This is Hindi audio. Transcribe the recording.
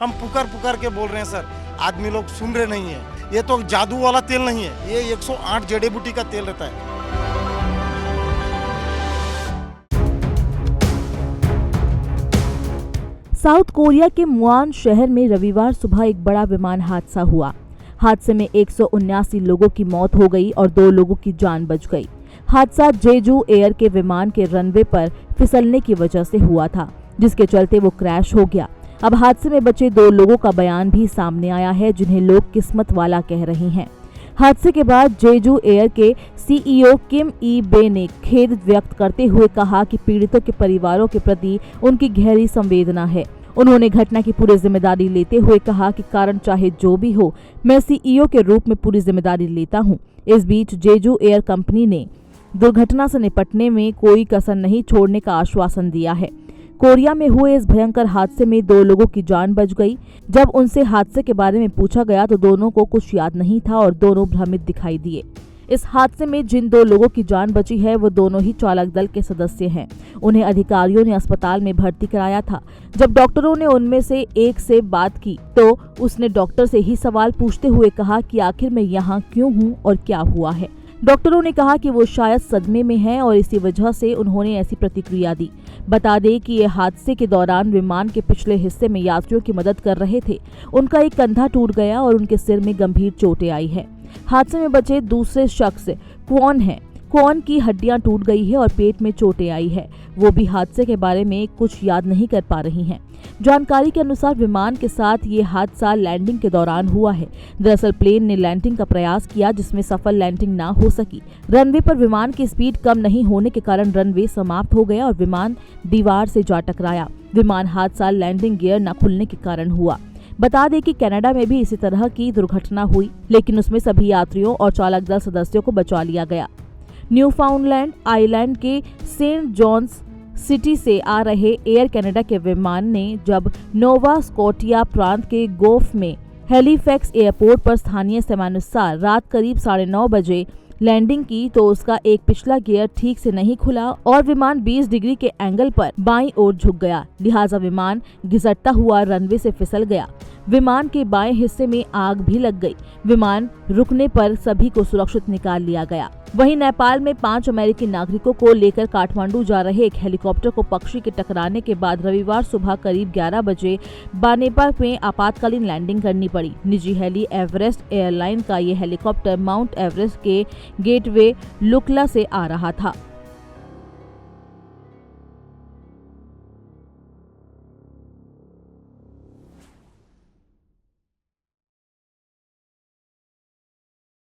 हम पुकार पुकार के बोल रहे हैं सर, आदमी लोग सुन रहे नहीं है। ये तो जादू वाला तेल नहीं है, ये 108 जड़ी बूटी का तेल रहता है। साउथ कोरिया के मुआन शहर में रविवार सुबह एक बड़ा विमान हादसा हुआ। हादसे में 179 लोगों की मौत हो गई और 2 लोगों की जान बच गई। हादसा जेजू एयर के विमान के रनवे पर फिसलने की वजह से हुआ था, जिसके चलते वो क्रैश हो गया। अब हादसे में बचे 2 लोगों का बयान भी सामने आया है, जिन्हें लोग किस्मत वाला कह रहे हैं। हादसे के बाद जेजू एयर के सीईओ किम ई बे ने खेद व्यक्त करते हुए कहा कि पीड़ितों के परिवारों के प्रति उनकी गहरी संवेदना है। उन्होंने घटना की पूरी जिम्मेदारी लेते हुए कहा कि कारण चाहे जो भी हो, मैं सीईओ के रूप में पूरी जिम्मेदारी लेता हूं। इस बीच जेजू एयर कंपनी ने दुर्घटना से निपटने में कोई कसर नहीं छोड़ने का आश्वासन दिया है। कोरिया में हुए इस भयंकर हादसे में 2 लोगों की जान बच गई। जब उनसे हादसे के बारे में पूछा गया तो दोनों को कुछ याद नहीं था और दोनों भ्रमित दिखाई दिए। इस हादसे में जिन 2 लोगों की जान बची है वो दोनों ही चालक दल के सदस्य हैं। उन्हें अधिकारियों ने अस्पताल में भर्ती कराया था। जब डॉक्टरों ने उनमें से एक से बात की तो उसने डॉक्टर से ही सवाल पूछते हुए कहा कि आखिर मैं यहाँ क्यों हूँ और क्या हुआ है। डॉक्टरों ने कहा कि वो शायद सदमे में हैं और इसी वजह से उन्होंने ऐसी प्रतिक्रिया दी। बता दें कि ये हादसे के दौरान विमान के पिछले हिस्से में यात्रियों की मदद कर रहे थे। उनका एक कंधा टूट गया और उनके सिर में गंभीर चोटें आई है। हादसे में बचे दूसरे शख्स क्वॉन हैं। क्वॉन की हड्डियां टूट गई है और पेट में चोटें आई है। वो भी हादसे के बारे में कुछ याद नहीं कर पा रही हैं। जानकारी के अनुसार विमान के साथ ये हादसा लैंडिंग के दौरान हुआ है। दरअसल प्लेन ने लैंडिंग का प्रयास किया, जिसमें सफल लैंडिंग ना हो सकी। रनवे पर विमान की स्पीड कम नहीं होने के कारण रनवे समाप्त हो गया और विमान दीवार से जा टकराया। विमान हादसा लैंडिंग गियर न खुलने के कारण हुआ। बता दें कि कनाडा में भी इसी तरह की दुर्घटना हुई, लेकिन उसमें सभी यात्रियों और चालक दल सदस्यों को बचा लिया गया। न्यूफाउंडलैंड आइलैंड के सेंट जॉन्स सिटी से आ रहे एयर कनाडा के विमान ने जब नोवा स्कॉटिया प्रांत के गोफ में हैलिफैक्स एयरपोर्ट पर स्थानीय समयानुसार रात करीब 9:30 बजे लैंडिंग की तो उसका एक पिछला गियर ठीक से नहीं खुला और विमान 20 डिग्री के एंगल पर बाईं ओर झुक गया। लिहाजा विमान घिसटता हुआ रनवे से फिसल गया। विमान के बाएं हिस्से में आग भी लग गई। विमान रुकने पर सभी को सुरक्षित निकाल लिया गया। वहीं नेपाल में 5 अमेरिकी नागरिकों को लेकर काठमांडू जा रहे एक हेलीकॉप्टर को पक्षी के टकराने के बाद रविवार सुबह करीब 11 बजे बानेपा में आपातकालीन लैंडिंग करनी पड़ी। निजी हेली एवरेस्ट एयरलाइन का ये हेलीकॉप्टर माउंट एवरेस्ट के गेटवे लुकला से आ रहा था।